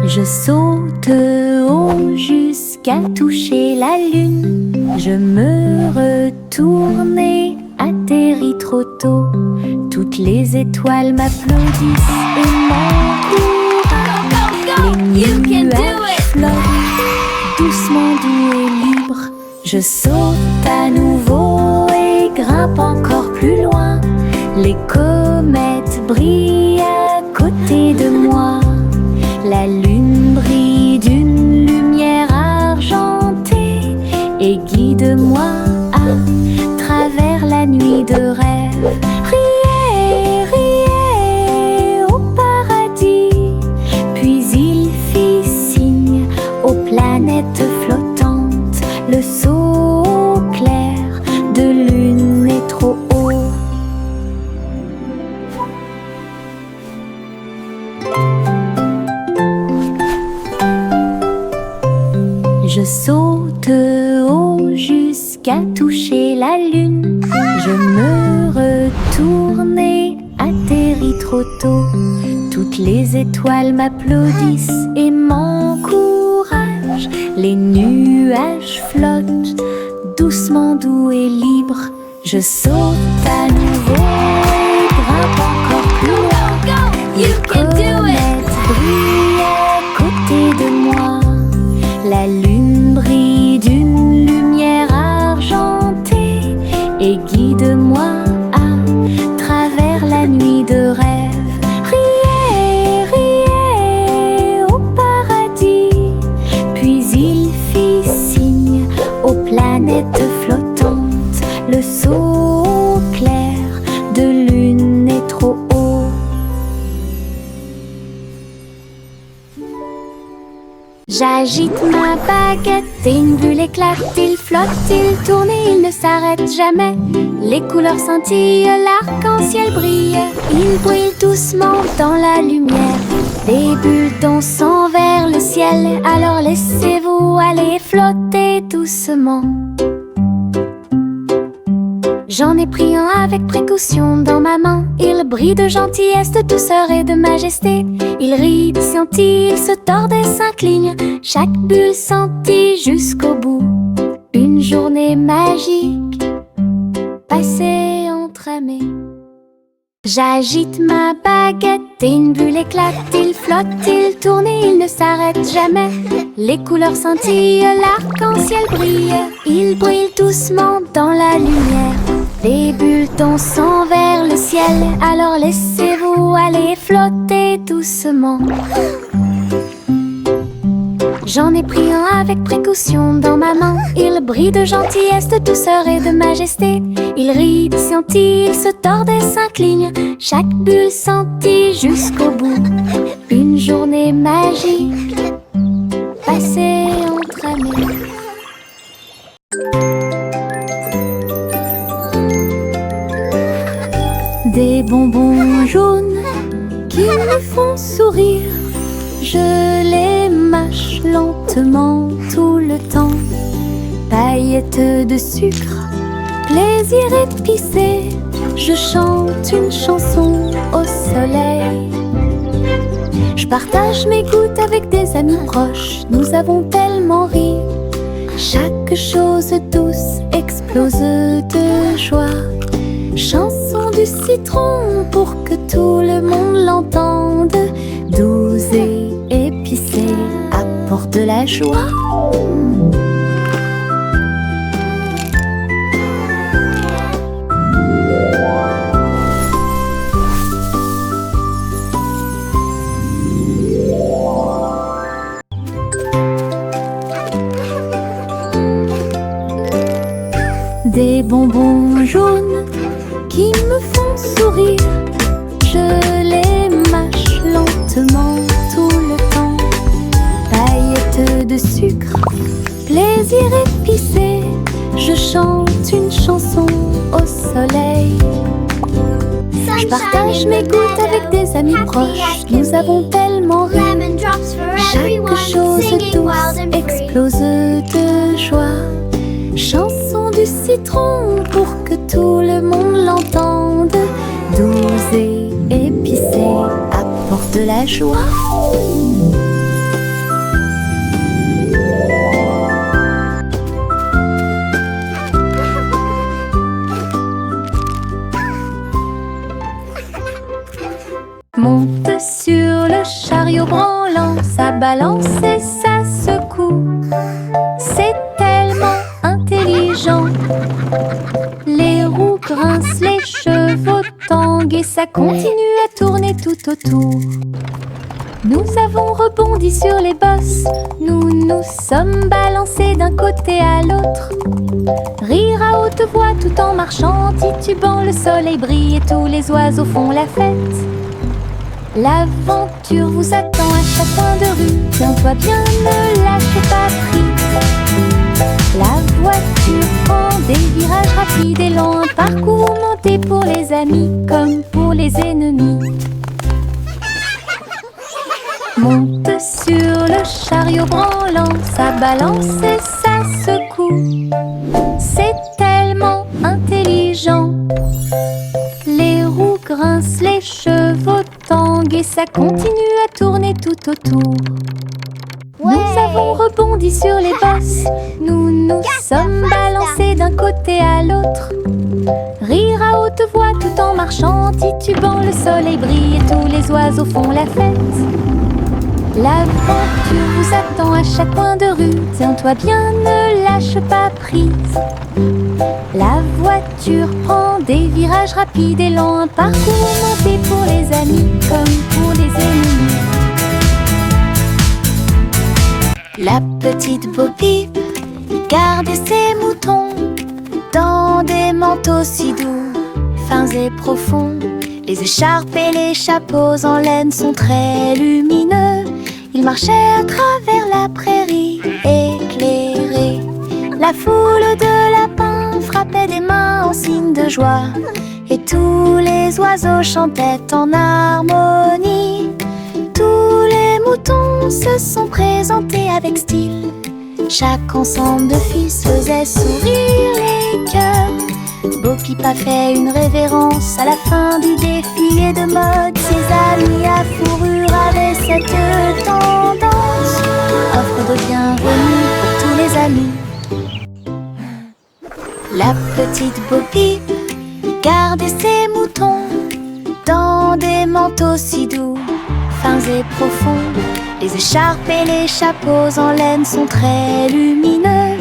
Je saute haut jusqu'à toucher la lune. Je me retourne et atterris trop tôt. Toutes les étoiles m'applaudissent et m'encouragent. Les nuages flottent doucement, doux et libres. Je saute à nouveau et grimpe encore plus loin. Les comètes brillent à côté de moi. La lune brille d'une lumière argentée et guide-moi à travers la nuit de rêve. Riez, riez au paradis. Puis il fit signe aux planètes flottantes. Le saut clair de lune est trop haut. Je saute haut jusqu'à toucher la lune. Je me retourne et atterris trop tôt. Toutes les étoiles m'applaudissent et m'encouragent. Les nuages flottent doucement, doux et libres. Je saute à nouveau et grimpe encore plus loin. Les comètes brillent à côté de moi. La lune brille d'une lumière argentée et guide-moi à travers la nuit de rêve. Riez, riez au paradis. Puis il fit signe aux planètes flottantes. Le saut clair de lune est trop haut. J'agite ma baguette et une bulle éclate. Il flotte, il tourne et il ne s'arrête jamais. Les couleurs scintillent, l'arc-en-ciel brille. Il brille doucement dans la lumière. Des bulles dansent vers le ciel. Alors laissez-vous aller flotter doucement. J'en ai pris un avec précaution dans ma main. Il brille de gentillesse, de douceur et de majesté. Il rit, scintille, il se tord et s'incline. Chaque bulle scintille jusqu'au bout. Une journée magique passée entre amis. J'agite ma baguette et une bulle éclate. Il flotte, il tourne et il ne s'arrête jamais. Les couleurs scintillent, l'arc-en-ciel brille. Il brille doucement dans la lumière. Les bulles dansent vers le ciel. Alors laissez-vous aller flotter doucement. J'en ai pris un avec précaution dans ma main. Il brille de gentillesse, de douceur et de majesté. Il rit, scintille, il se tord et s'incline. Chaque bulle scintille jusqu'au bout. Une journée magique passée entre amis. Des bonbons jaunes qui me font sourire. Je les mâche lentement tout le temps. Paillettes de sucre, plaisir épicé. Je chante une chanson au soleil. Je partage mes gouttes avec des amis proches. Nous avons tellement ri. Chaque chose douce explose de joie. Chanson du citron pour que tout le monde l'entende. Douce et épicée, apporte de la joie. Des bonbons jaunes qui me font sourire. Je les mâche lentement tout le temps. Paillettes de sucre, plaisir épicé. Je chante une chanson au soleil. Je partage mes gouttes avec des amis proches. Nous avons tellement ri. Chaque chose douce explose de joie. Chanson du citron pour que tout le monde l'entende. Douce et de la joie. Monte sur le chariot branlant, ça balance et ça secoue. C'est tellement intelligent. Les roues grincent, les chevaux tanguent et ça continue à tourner tout autour. Nous avons rebondi sur les bosses, nous nous sommes balancés d'un côté à l'autre. Rire à haute voix tout en marchant, titubant, le soleil brille et tous les oiseaux font la fête. L'aventure vous attend à chaque coin de rue, tiens-toi bien, ne lâche pas prise. La voiture prend des virages rapides et longs, un parcours monté pour les amis comme pour les ennemis. Monte sur le chariot branlant, ça balance et ça secoue. C'est tellement intelligent. Les roues grincent, les chevaux tanguent et ça continue à tourner tout autour. Ouais. Nous avons rebondi sur les bosses, nous nous sommes balancés d'un côté à l'autre. Rire à haute voix tout en marchant, titubant, le soleil brille et tous les oiseaux font la fête. L'aventure vous attend à chaque coin de rue, tiens-toi bien, ne lâche pas prise. La voiture prend des virages rapides et longs, un parcours monté pour les amis comme pour les ennemis. La petite Bo Peep garde ses moutons dans des manteaux si doux, fins et profonds. Les écharpes et les chapeaux en laine sont très lumineux. Ils marchaient à travers la prairie éclairée. La foule de lapins frappait des mains en signe de joie et tous les oiseaux chantaient en harmonie. Tous les moutons se sont présentés avec style. Chaque ensemble de fils faisait sourire les cœurs. Bo Peep a fait une révérence à la fin du défilé de mode. Ses amis à fourrure avaient cette tendance. Offre de bienvenue pour tous les amis. La petite Bo Peep gardait ses moutons dans des manteaux si doux, fins et profonds. Les écharpes et les chapeaux en laine sont très lumineux.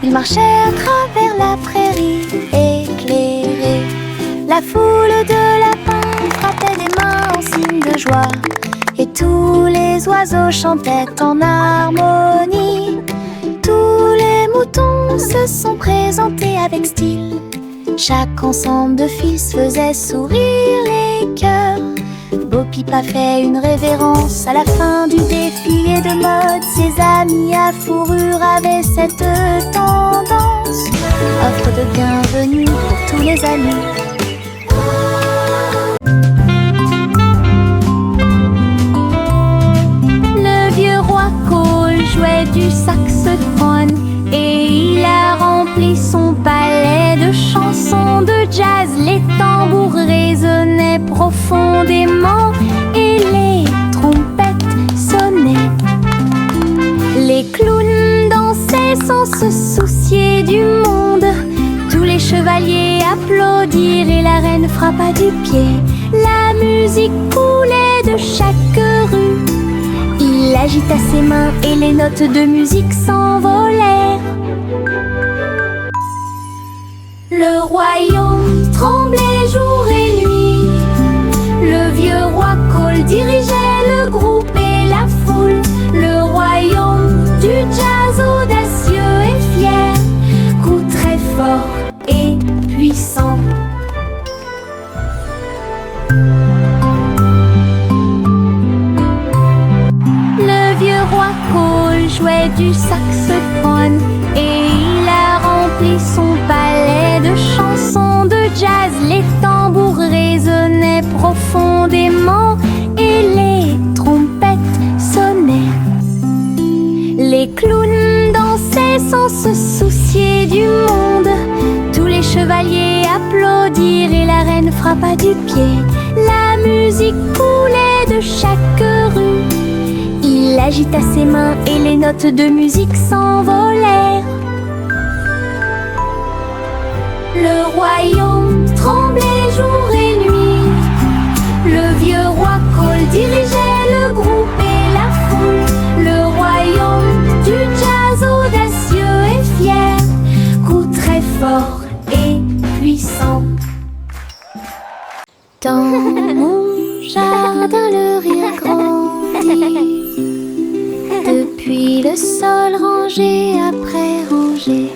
Ils marchaient à travers la prairie éclairée. La foule de lapins frappait des mains en signe de joie et tous les oiseaux chantaient en harmonie. Tous les moutons se sont présentés avec style. Chaque ensemble de fils faisait sourire les cœurs. Bo Peep a fait une révérence à la fin du défilé de mode. Ses amis à fourrure avaient cette tendance. Offre de bienvenue pour tous les amis. Le vieux roi Cole jouait du saxophone et il a rempli son palais de chansons de jazz. Les tambours résonnaient profondément et les trompettes sonnaient. Les clowns dansaient sans se soucier du monde. Tous les chevaliers applaudirent et la reine frappa du pied. La musique coulait de chaque rue. Il agita ses mains et les notes de musique s'envolèrent. Le royaume tremblait jour et nuit. Le vieux roi Cole dirigeait le groupe et la foule. Le royaume du jazz audacieux et fier, coup très fort et puissant. Le vieux roi Cole jouait du saxophone et il a rempli son palais de chansons de jazz. Les tambours résonnaient profondément et les trompettes sonnaient. Les clowns dansaient sans se soucier du monde. Tous les chevaliers applaudirent et la reine frappa du pied. La musique coulait de chaque agita ses mains et les notes de musique s'envolèrent. Le royaume tremblait jour et nuit. Le vieux roi Cole dirigeait le groupe et la foule. Le royaume du jazz audacieux et fier, coup très fort et puissant. Dans mon jardin, le rire grandit. Depuis le sol, rangé après rangé,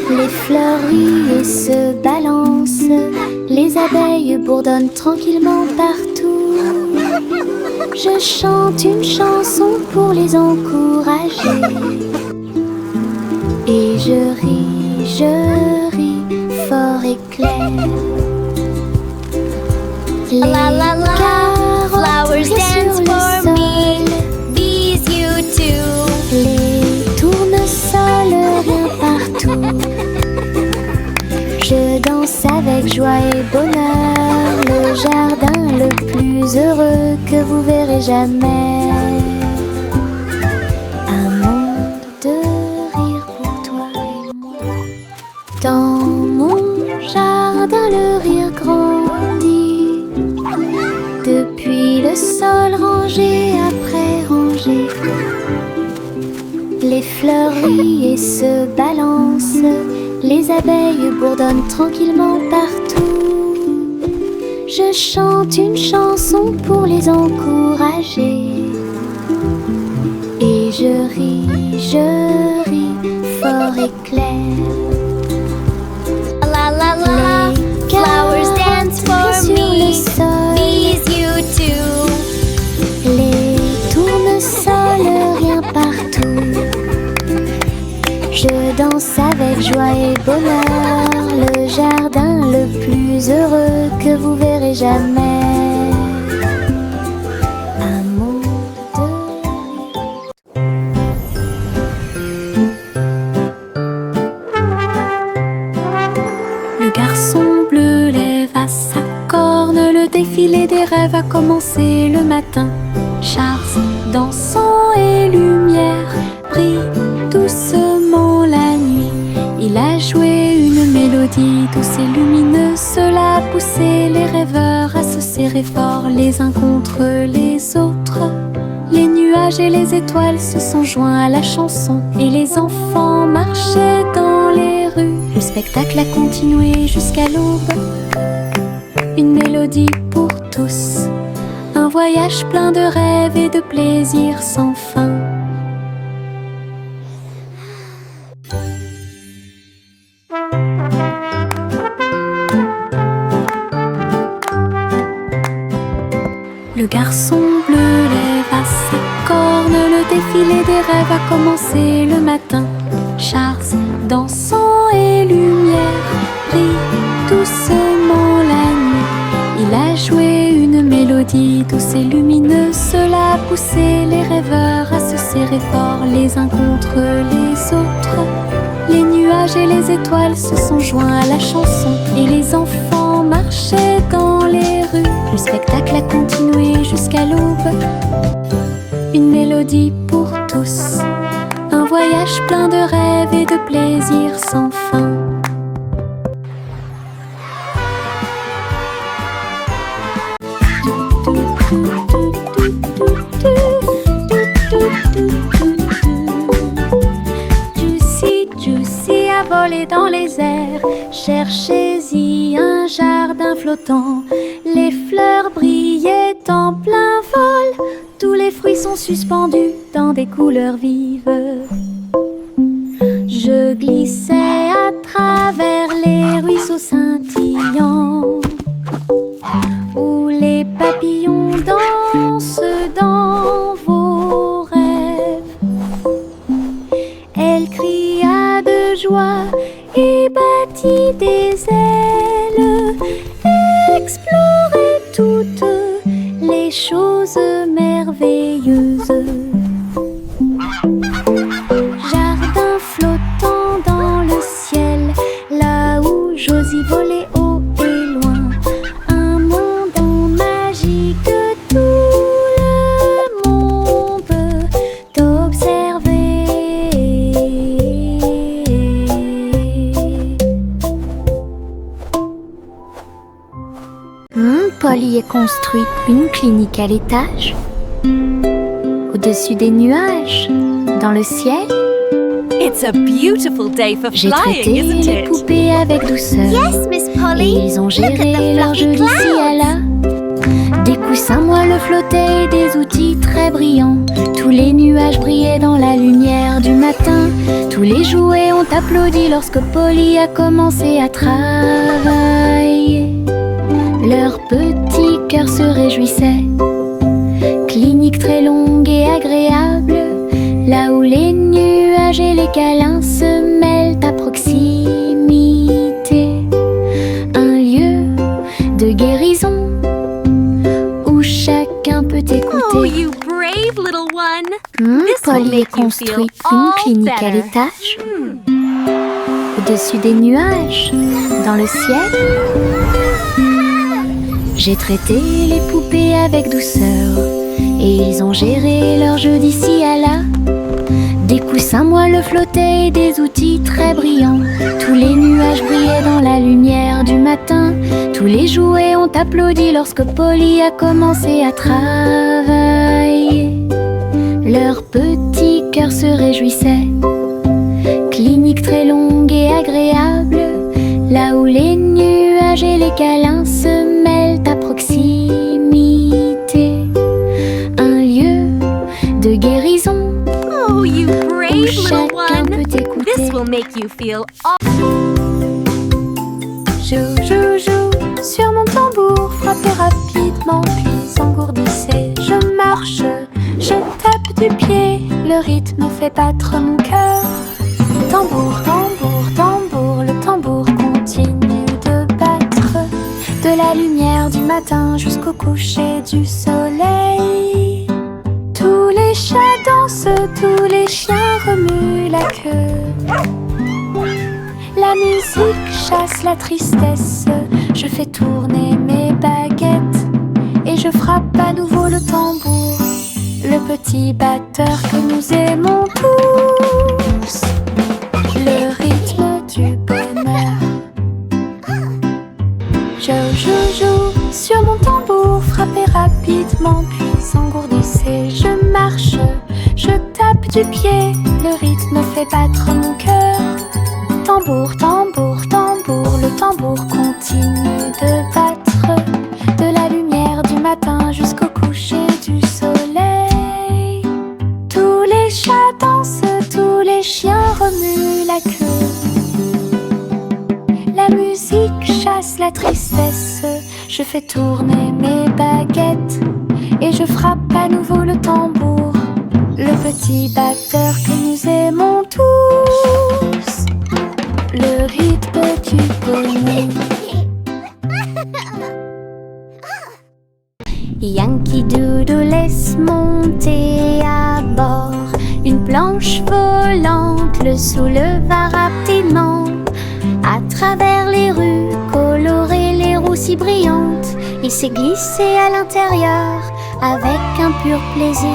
les fleurs rient et se balancent. Les abeilles bourdonnent tranquillement partout. Je chante une chanson pour les encourager. Et je ris fort et clair. Les carottes Flowers dance sur le for sol. me. Bees you too. Les tournesols rien partout. Je danse avec joie et bonheur. Le jardin le plus heureux que vous verrez jamais. Un monde de rire pour toi et moi. Dans mon jardin, le rire grandit. Depuis le sol, rangé après rangé, les fleurs rient et se balancent. Les abeilles bourdonnent tranquillement partout. Je chante une chanson pour les encourager. Et je ris fort et clair. La la la. Les Flowers dance carottes for sur le me. sol. Bees you too. Les tournesols rien partout. Je danse avec joie et bonheur. Le jardin le plus heureux que vous verrez jamais. Un monde de rire. Le garçon bleu lève à sa corne. Le défilé des rêves a commencé le matin. Charles, dansant et lumière, brille doucement la nuit. Il a joué une mélodie douce et lumineuse. Cela a poussé les rêveurs à se serrer fort les uns contre les autres. Les nuages et les étoiles se sont joints à la chanson et les enfants marchaient dans les rues. Le spectacle a continué jusqu'à l'aube. Une mélodie pour tous, un voyage plein de rêves et de plaisirs sans fin. Le garçon bleu lève à sa corne. Le défilé des rêves a commencé le matin. Charles, dansant et lumière, brille doucement la nuit. Il a joué une mélodie douce et lumineuse. Cela a poussé les rêveurs à se serrer fort les uns contre les autres. Les nuages et les étoiles se sont joints à la chanson et les enfants marchaient dans les rues. Le spectacle a continué jusqu'à l'aube. Une mélodie pour tous, un voyage plein de rêves et de plaisirs sans fin. Juicy a volé dans les airs. Cherchez-y un jardin flottant. Les fleurs brillaient en plein vol. Tous les fruits sont suspendus dans des couleurs vives. Je glissais à travers les ruisseaux scintillants, où les papillons dansent dans vos rêves. Elle cria de joie et battit des ailes, explorait toutes les choses merveilleuses. Jardin flottant dans le ciel, là où Josie volait haut et loin. Un monde magique, tout le monde Polly ait construit une clinique à l'étage, au-dessus des nuages, dans le ciel. It's a beautiful day for J'ai flying, traité isn't les it? poupées avec douceur. Yes, Miss Et Polly. ils ont Look at géré the leur jeu fluffy d'ici à clouds. là. Des coussins moelleux flottaient et des outils très brillants. Tous les nuages brillaient dans la lumière du matin. Tous les jouets ont applaudi lorsque Polly a commencé à travailler. Leur petit cœur se réjouissait. Clinique très longue et agréable, là où les nuages et les câlins se mêlent à proximité. Un lieu de guérison où chacun peut écouter. Oh, you brave little one. This will Polly a make you construit feel une all clinique à better. l'étage, au-dessus des nuages, dans le ciel. J'ai traité les poupées avec douceur et ils ont géré leur jeu d'ici à là. Des coussins moelleux flottaient et des outils très brillants. Tous les nuages brillaient dans la lumière du matin. Tous les jouets ont applaudi lorsque Polly a commencé à travailler. Leur petit cœur se réjouissait. Clinique très longue et agréable, là où les nuages et les câlins se mêlent à proximité. Un lieu de guérison Oh, you brave où little chacun one. peut This écouter. will make you feel all Jou, jou, jou, sur mon tambour, frapper rapidement, puis engourdissez. Je marche, je tape du pied, le rythme fait battre mon cœur. Tambour, tambour, tambour, le tambour continue de battre. De la lumière du matin jusqu'au coucher du soleil. Tous les chats dansent, tous les chiens remuent la queue. La musique chasse la tristesse. Je fais tourner mes baguettes et je frappe à nouveau le tambour, le petit batteur que nous aimons tous. Le rythme du bonheur. Je joue sur mon tambour, frapper rapidement puis engourdissez. Je marche, je tape du pied, le rythme fait battre mon cœur. Tambour, tambour, tambour, le tambour continue de battre. De la lumière du matin jusqu'au coucher du soleil. Tous les chats dansent, tous les chiens remuent la queue. La musique chasse la tristesse. Je fais tourner mes baguettes et je frappe à nouveau le tambour, le petit batteur que nous aimons tous. Le rythme du bonheur. Yankee Doodle laisse monter à bord une planche volante, le souleva rapidement. À travers les rues colorées, les roues si brillantes, il s'est glissé à l'intérieur avec un pur plaisir.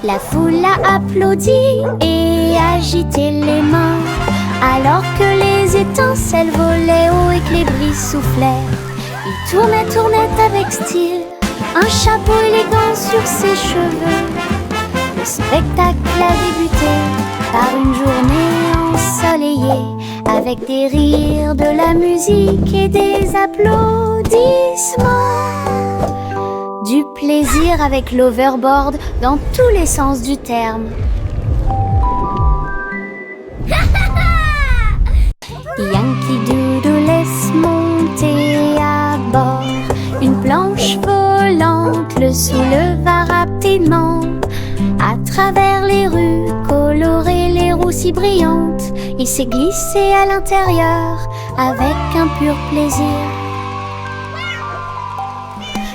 La foule a applaudi et agité les mains, alors que les étincelles volaient haut et que les brises soufflaient. Il tournait avec style, un chapeau élégant sur ses cheveux. Le spectacle a débuté par une journée ensoleillée, avec des rires, de la musique et des applaudissements. Du plaisir avec l'overboard dans tous les sens du terme. Yankee Doodle laisse monter à bord une planche volante, le souleva rapidement. À travers les rues colorées, les roues si brillantes, il s'est glissé à l'intérieur avec un pur plaisir.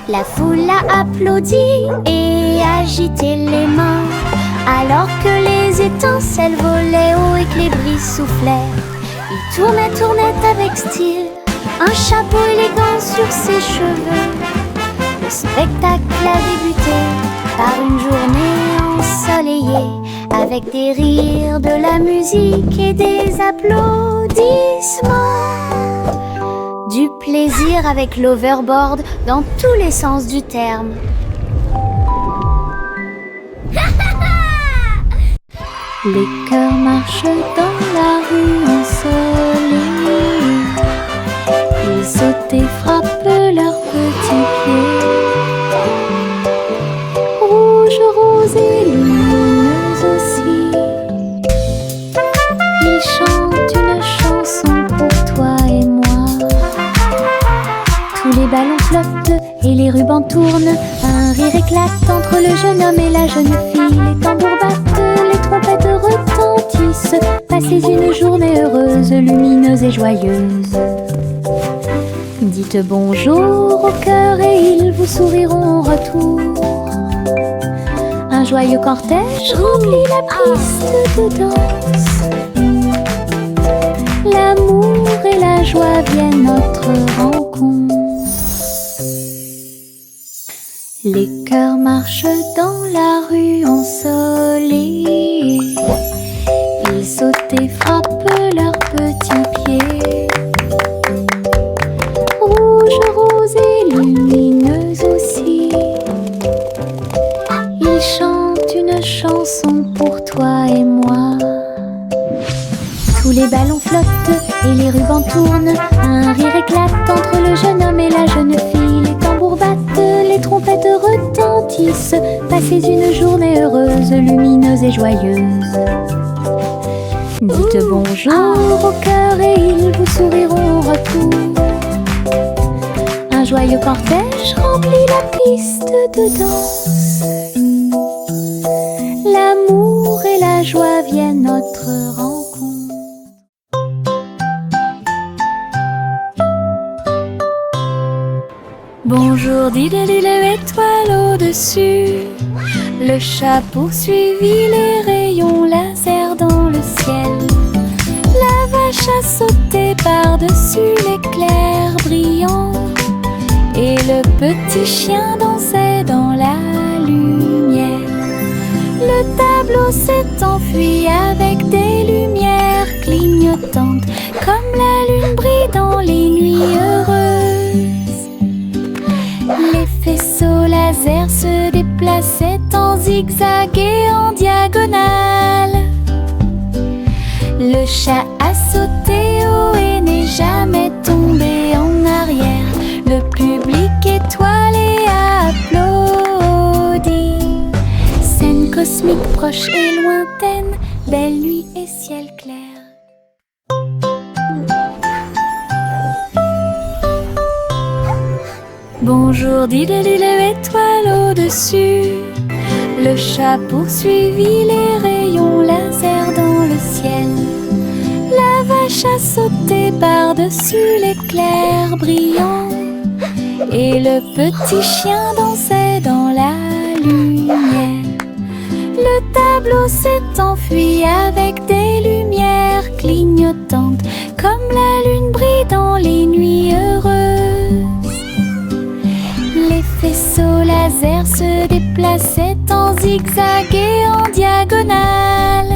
La foule a applaudi et agité les mains, alors que les étincelles volaient haut et que les brises soufflaient. Il tournait avec style, un chapeau élégant sur ses cheveux. Le spectacle a débuté par une journée ensoleillée, avec des rires, de la musique et des applaudissements. Du plaisir avec l'overboard dans tous les sens du terme. Les cœurs marchent dans la rue ensoleillée. Ils sautent et frappent leurs petits pieds. Rouge, rose et lumineuse aussi. Ils chantent une chanson pour toi et moi. Tous les ballons flottent et les rubans tournent. Un rire éclate entre le jeune homme et la jeune fille. Les tambours battent, les trompettes retentissent. Passez une journée heureuse, lumineuse et joyeuse. Dites bonjour au cœur et ils vous souriront en retour. Un joyeux cortège remplit la piste de danse. L'amour et la joie viennent notre rencontre. Les cœurs marchent dans la rue ensoleillée. Ils sautent et frappent leurs petits pieds. Rouge, rose et lumineuse aussi. Ils chantent une chanson pour toi et moi. Tous les ballons flottent et les rubans tournent. Un rire éclate entre le jeune homme et la jeune fille. Les tambours battent, les trompettes retentissent. Passez une journée heureuse, lumineuse et joyeuse. Dites bonjour au cœur et ils vous souriront en retour. Un joyeux cortège remplit la piste de danse. L'amour et la joie viennent notre rencontre. Bonjour, dit-elle, étoile au-dessus. Le chat poursuivit les rayons laser dans le ciel. La vache a sauté par-dessus l'éclair brillant. Et le petit chien dansait dans la lumière. Le tableau s'est enfui avec des lumières clignotantes, comme la lune brille dans les nuits heureuses. Les faisceaux laser se déplaçaient en zigzag et en diagonale. Le chat a sauté haut et n'est jamais tombé en arrière. Le public étoilé a applaudi. Scène cosmique proche et lointaine, belle nuit et ciel clair. Bonjour, dit-elle, étoile au-dessus. Le chat poursuivit les rayons laser dans le ciel. La vache a sauté par-dessus l'éclair brillant. Et le petit chien dansait dans la lumière. Le tableau s'est enfui avec des lumières clignotantes, comme la lune brille dans les nuits heureuses. Les faisceaux laser se déplaçaient en zigzag et en diagonale.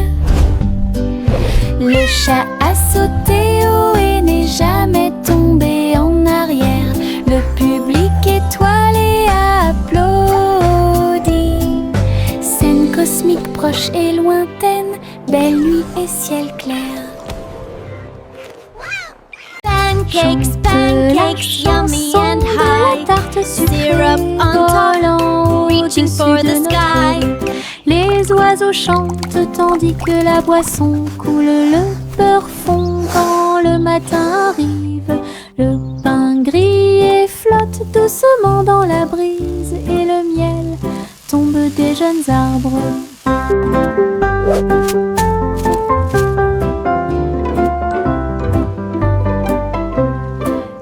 Le chat a sauté haut et n'est jamais tombé en arrière. Le public étoilé a applaudi. Scène cosmique proche et lointaine, belle nuit et ciel clair. Pancakes, pancakes, yummy and high. Syrup on top, reaching for the sky. Les oiseaux chantent tandis que la boisson coule. Le beurre fond quand le matin arrive. Le pain grillé flotte doucement dans la brise. Et le miel tombe des jeunes arbres.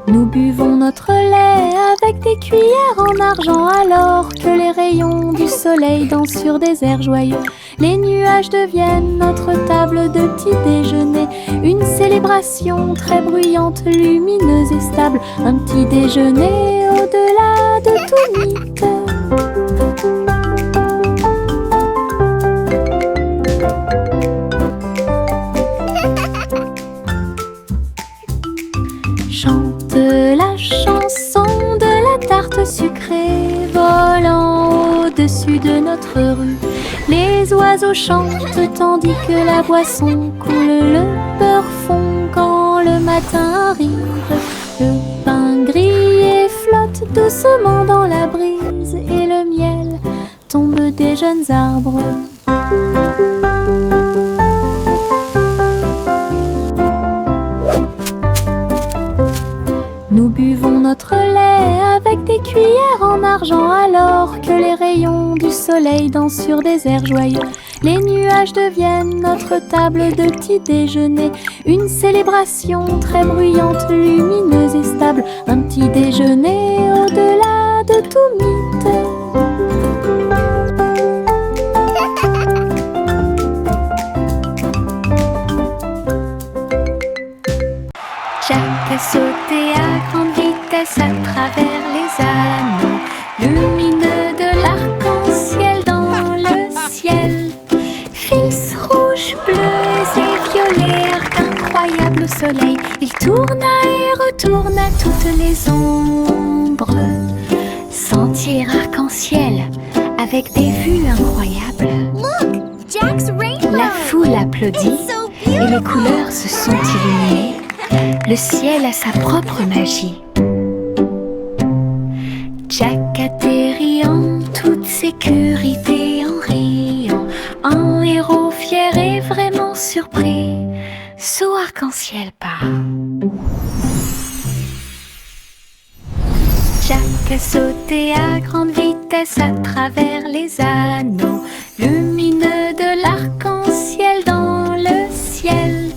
Nous buvons notre lait avec des cuillères en argent, alors que les rayons du soleil dansent sur des airs joyeux. Les nuages deviennent notre table de petit déjeuner, une célébration très bruyante, lumineuse et stable. Un petit déjeuner au-delà de tout mythe. Chante la sucre sucré volant au-dessus de notre rue. Les oiseaux chantent tandis que la boisson coule. Le beurre fond quand le matin arrive. Le pain grillé flotte doucement dans la brise et le miel tombe des jeunes arbres. Nous buvons notre lait avec des cuillères en argent alors que les rayons du soleil dansent sur des airs joyeux. Les nuages deviennent notre table de petit déjeuner, une célébration très bruyante, lumineuse et stable, un petit déjeuner au-delà de tout mythe. Jack a sauté à grande vitesse à travers les anneaux lumineux de l'arc-en-ciel dans le ciel. Fils rouges, bleus et violets, arc incroyable au soleil. Il tourna et retourna toutes les ombres. Sentier arc-en-ciel avec des vues incroyables. Look, Jack's rainbow. La foule applaudit et les couleurs se sont illuminées. Le ciel a sa propre magie. Jack atterrit en toute sécurité en riant, un héros fier et vraiment surpris. Saut arc-en-ciel part. Jack a sauté à grande vitesse à travers les anneaux lumineux de l'arc-en-ciel dans le ciel.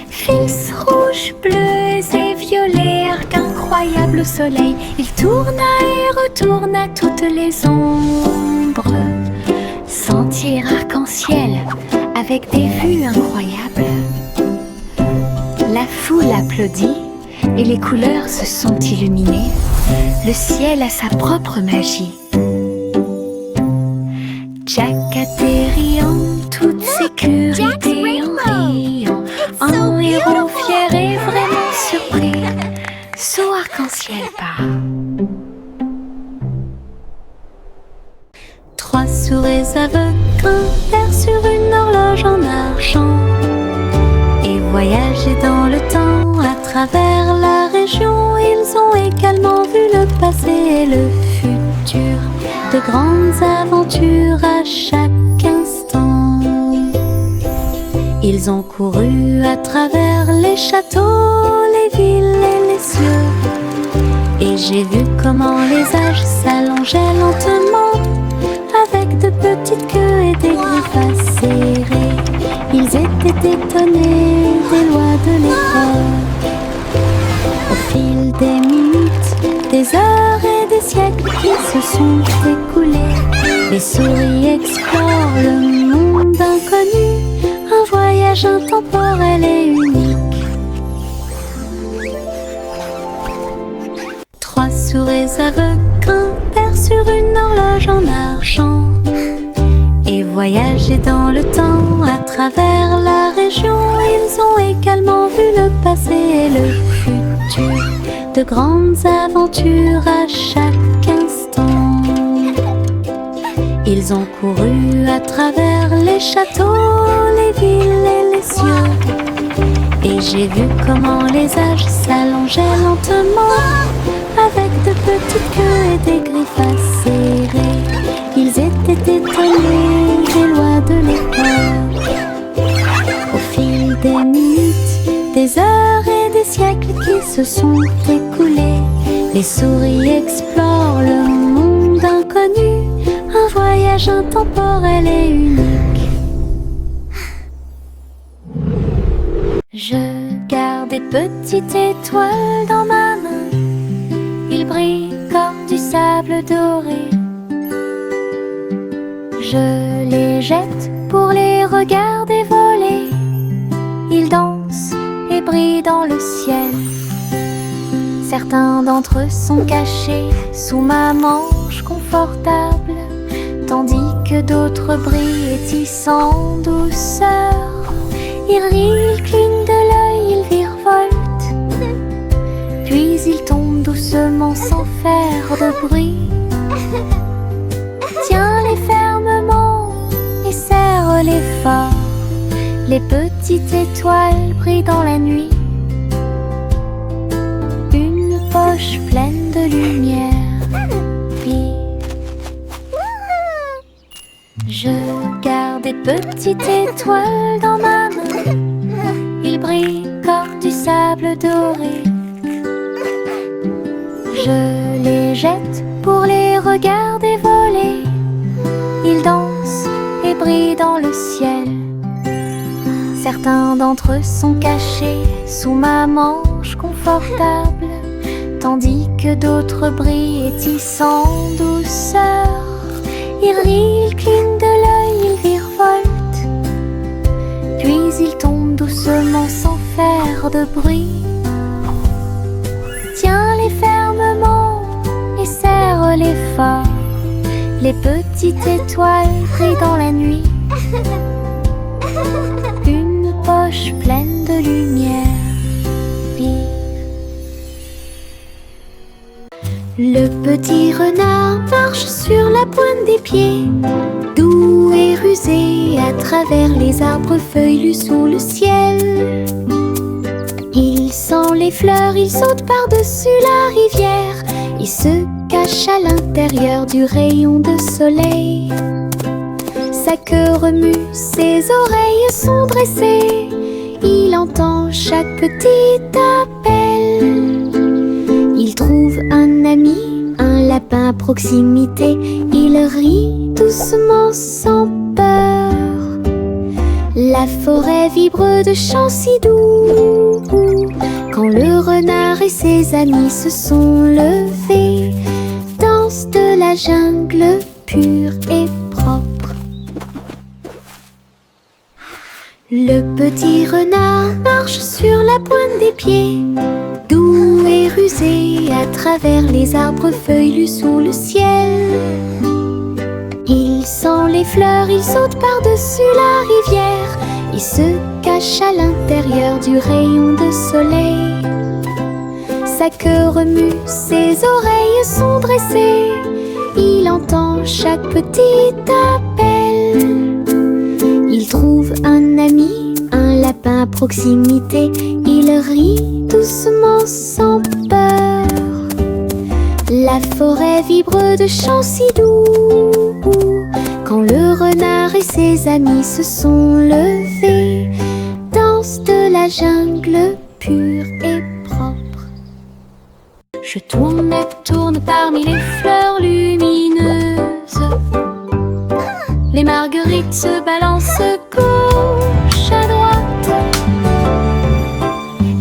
Fils rouges, bleus et violets, arc incroyable au soleil. Il tourna et retourna toutes les ombres. Sentier arc-en-ciel avec des vues incroyables. La foule applaudit et les couleurs se sont illuminées. Le ciel a sa propre magie. Jack atterrit en toute sécurité en riant, un héros fier et vraiment surpris. Saut arc-en-ciel part. 3 souris aveugles grimpèrent sur une horloge en argent et voyageaient dans le temps à travers la région. Ils ont également vu le passé et le futur, de grandes aventures à chaque instant. Ils ont couru à travers les châteaux, les villes et les cieux. Et j'ai vu comment les âges s'allongeaient lentement, avec de petites queues et des griffes acérées. Ils étaient étonnés des lois de l'époque. Au fil des minutes, des heures et des siècles qui se sont écoulés, les souris explorent le monde inconnu, un voyage intemporel et unique. 3 souris aveugles grimpèrent sur une horloge en argent et voyageaient dans le temps à travers la région. Ils ont également vu le passé et le futur, de grandes aventures à chaque instant. Ils ont couru à travers les châteaux, les villes et les cieux. Et j'ai vu comment les âges s'allongeaient lentement, avec de petites queues et des griffes acérées. Ils étaient étonnés des lois de l'époque. Au fil des minutes, des heures et des siècles qui se sont écoulés, les souris explorent le monde inconnu, un voyage intemporel et unique. Je garde des petites étoiles dans ma main, ils brillent comme du sable doré. Je les jette pour les regarder voler, ils dansent et brillent dans le ciel. Certains d'entre eux sont cachés sous ma manche confortable, tandis que d'autres brillent et tissent en douceur. Ils rient, ils clignent de l'œil, ils virevoltent, puis ils tombent doucement sans faire de bruit. Tiens-les fermement et serre-les fort. Les petites étoiles brillent dans la nuit. Une poche pleine de lumière vive. Je garde des petites étoiles dans ma main. Ils brillent comme du sable doré. Je les jette pour les regarder voler. Ils dansent et brillent dans le ciel. Certains d'entre eux sont cachés sous ma manche confortable, tandis que d'autres brillent et tissent en douceur. Ils rient, ils clignent de l'œil, ils virevoltent, puis ils tombent doucement sans faire de bruit. Tiens-les fermement et serre-les fort. Les petites étoiles brillent dans la nuit. Une poche pleine de lumière vive. Le petit renard marche sur la pointe des pieds, doux et rusé à travers les arbres feuillus sous le ciel. Il sent les fleurs, il saute par-dessus la rivière. Il se cache à l'intérieur du rayon de soleil. Sa queue remue, ses oreilles sont dressées. Il entend chaque petit appel. Il trouve un ami, un lapin à proximité. Il rit doucement sans peur. La forêt vibre de chants si doux. Quand le renard et ses amis se sont levés, danse de la jungle pure et propre. Le petit renard marche sur la pointe des pieds, doux et rusé à travers les arbres feuillus sous le ciel. Il sent les fleurs, il saute par-dessus la rivière. Il se cache à l'intérieur du rayon de soleil. Sa queue remue, ses oreilles sont dressées. Il entend chaque petit appel. Il trouve un ami, un lapin à proximité. Il rit doucement sans peur. La forêt vibre de chants si doux. Quand le renard et ses amis se sont levés, danse de la jungle pure et propre. Je tourne et tourne parmi les fleurs lumineuses. Les marguerites se balancent gauche à droite.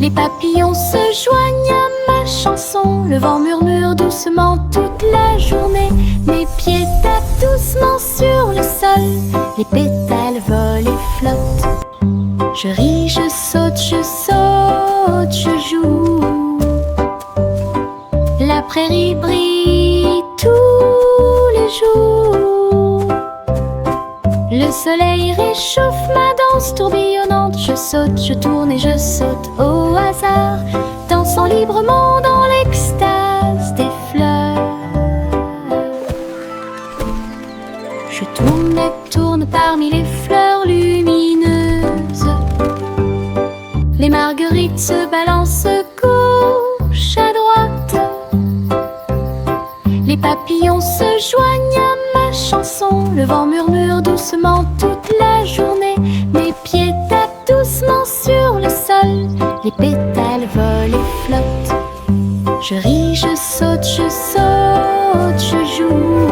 Les papillons se joignent à ma chanson. Le vent murmure doucement toute la journée. Mes pieds tapent doucement sur le sol. Les pétales volent et flottent. Je ris, je saute, je joue. La prairie brille tous les jours. Le soleil réchauffe ma danse tourbillonnante. Je saute, je tourne et je saute au hasard, dansant librement dans l'extase des fleurs. Je tourne et tourne parmi les fleurs lumineuses. Les marguerites se balancent gauche à droite. Les papillons se joignent à ma chanson. Le vent murmure doucement toute la journée. Mes pieds tapent doucement sur le sol. Les pétales volent et flottent. Je ris, je saute, je joue.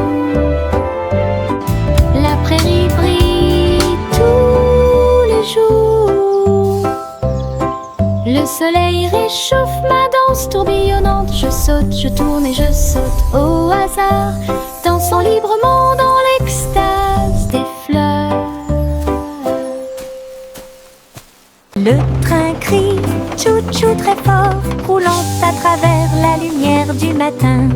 La prairie brille tous les jours. Le soleil réchauffe ma danse tourbillonnante. Je saute, je tourne et je saute au hasard, dansant librement dans l'extase des fleurs. Le train crie tchou-tchou très fort, roulant à travers la lumière du matin.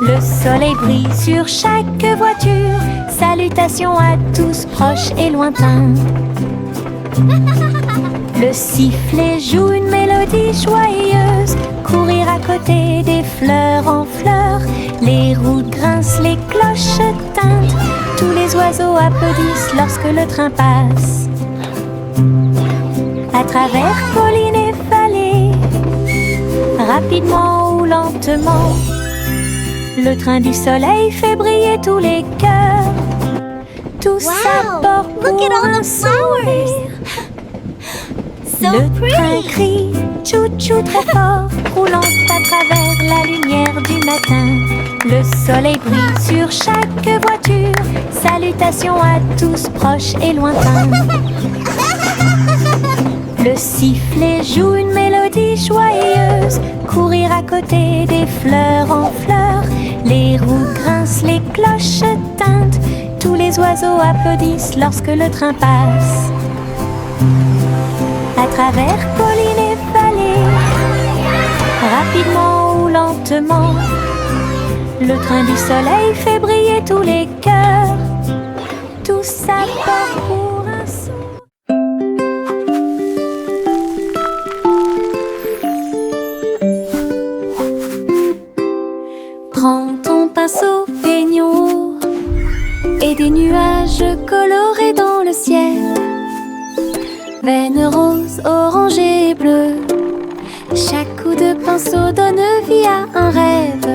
Le soleil brille sur chaque voiture. Salutations à tous proches et lointains. Le sifflet joue une mélodie joyeuse. Courir à côté des fleurs en fleurs, applaudissent lorsque le train passe. À travers collines et vallées, rapidement ou lentement, le train du soleil fait briller tous les cœurs. Tous à bord pour un sourire. Le train crie tchou-tchou très fort, roulant à travers la lumière du matin. Le soleil brille sur chaque voiture. Salutations à tous proches et lointains. Le sifflet joue une mélodie joyeuse. Courir à côté des fleurs en fleurs. Les roues grincent, les cloches tintent. Tous les oiseaux applaudissent lorsque le train passe. À travers collines et vallées, rapidement ou lentement, le train du soleil fait briller tous les cœurs. Tous à bord pour un saut. Prends ton pinceau, peignons et des nuages colorés dans le ciel. Veines roses, orangées et bleues. Chaque coup de pinceau donne vie à un rêve.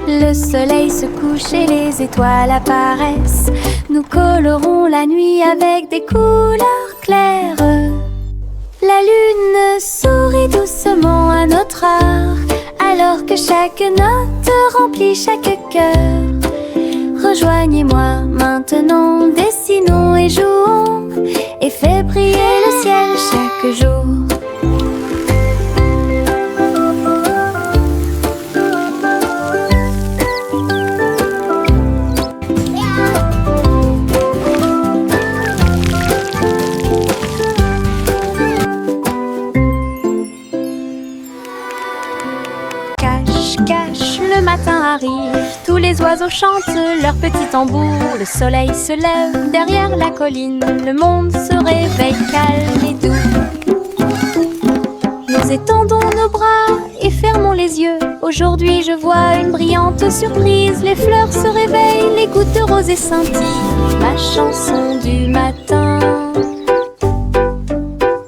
Le soleil se couche et les étoiles apparaissent. Nous colorons la nuit avec des couleurs claires. La lune sourit doucement à notre art, alors que chaque note remplit chaque cœur. Rejoignez-moi maintenant, dessinons et jouons, et fait briller le ciel chaque jour. Cache, cache, le matin arrive. Tous les oiseaux chantent leur petit tambour. Le soleil se lève derrière la colline. Le monde se réveille calme et doux. Nous étendons nos bras et fermons les yeux. Aujourd'hui je vois une brillante surprise. Les fleurs se réveillent, les gouttes de rosée scintillent. Ma chanson du matin.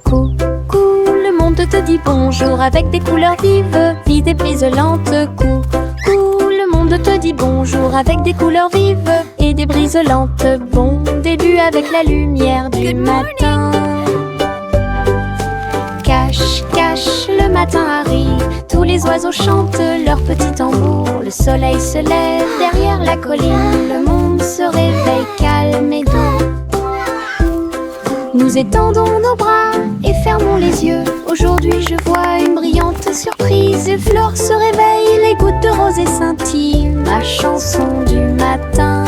Coucou, le monde te dit bonjour avec des couleurs vives. Vie des brises lentes. Coucou, le monde te dit bonjour avec des couleurs vives et des brises lentes. Bon début avec la lumière du matin. Cache, cache, le matin arrive. Tous les oiseaux chantent leur petit tambour. Le soleil se lève derrière la colline. Le monde se réveille calme et doux. Nous étendons nos bras et fermons les yeux. Aujourd'hui je vois une brillante surprise. Les fleurs se réveillent, les gouttes de rosée scintillent. Ma chanson du matin.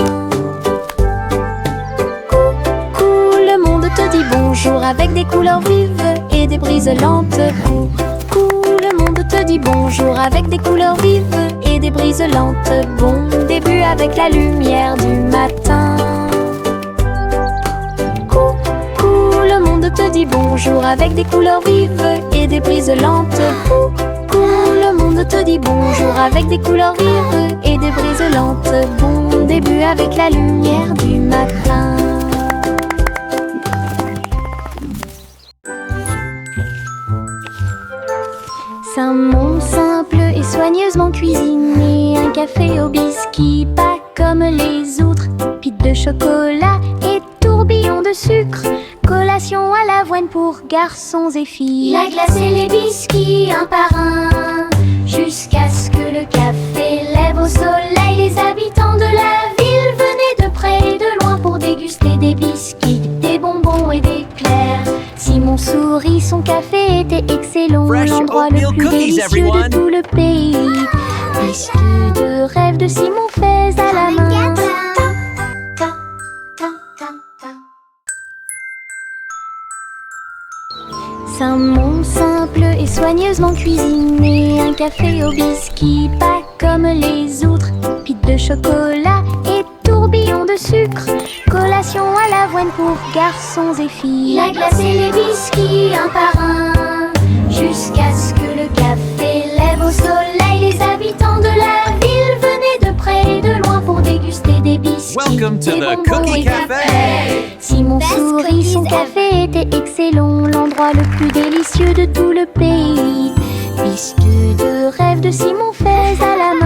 Coucou, le monde te dit bonjour avec des couleurs vives et des brises lentes. Coucou, le monde te dit bonjour avec des couleurs vives et des brises lentes. Bon début avec la lumière du matin. Coucou, le monde te dit bonjour avec des couleurs vives et des brises lentes. Coucou, le monde te dit bonjour avec des couleurs vives et des brises lentes. Bon début avec la lumière du matin. Un monde simple et soigneusement cuisiné. Un café au biscuit, pas comme les autres. Pite de chocolat et tourbillon de sucre. Collation à l'avoine pour garçons et filles. La glace et les biscuits un par un, jusqu'à ce que le café lève au soleil. Les habitants de la ville venaient de près et de loin pour déguster des biscuits, des bonbons et des éclairs. Simon sourit, son café était excellent. L'endroit le plus délicieux de tout le pays. Biscuits de rêve de Simon faits à la main. C'est un monde simple et soigneusement cuisiné. Un café au biscuit, pas comme les autres. Pite de chocolat et tourbillon de sucre. Collation à l'avoine pour garçons et filles. La glace et les biscuits un par un, jusqu'à ce que le café lève au soleil. Les habitants de la ville venaient de près et de loin pour déguster des biscuits, Welcome to des the bonbons Cookie et Cafe. Simon Best sourit, son cookies café était excellent, l'endroit le plus délicieux de tout le pays. Biscuits de rêve de Simon fait à la main.